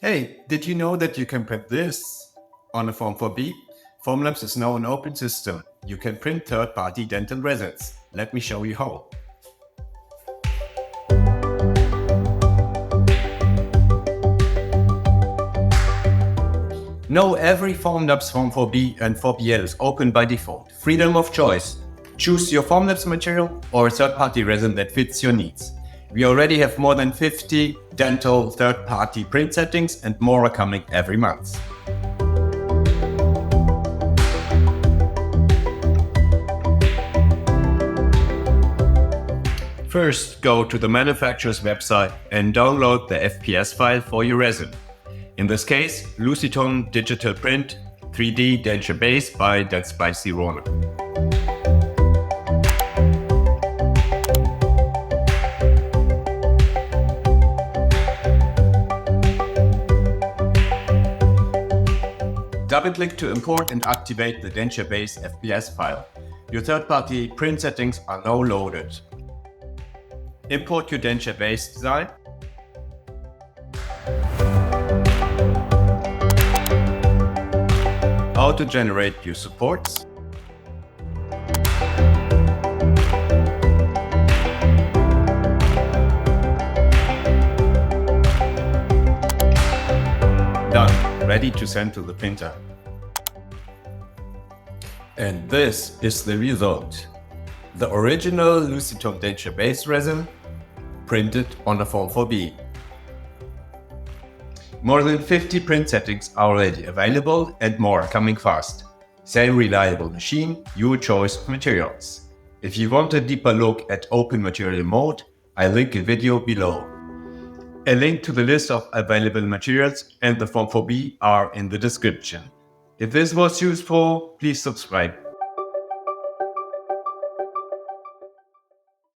Hey, did you know that you can print this on a Form 4B? Formlabs is now an open system. You can print third-party dental resins. Let me show you how. Now every Formlabs Form 4B and 4BL is open by default. Freedom of choice. Choose your Formlabs material or a third-party resin that fits your needs. We already have more than 50 dental third-party print settings and more are coming every month. First, go to the manufacturer's website and download the FPS file for your resin. In this case, Lucitone Digital Print 3D Denture Base by That Spicy Roller. Double-click to import and activate the Denture Base FPS file. Your third-party print settings are now loaded. Import your Denture Base design. Auto-generate your supports. Done. Ready to send to the printer. And this is the result. The original Lucitone Denture Base resin printed on a Form 4B. More than 50 print settings are already available and more are coming fast. Same reliable machine, your choice of materials. If you want a deeper look at open material mode, I link a video below. A link to the list of available materials and the Form 4B are in the description. If this was useful, please subscribe.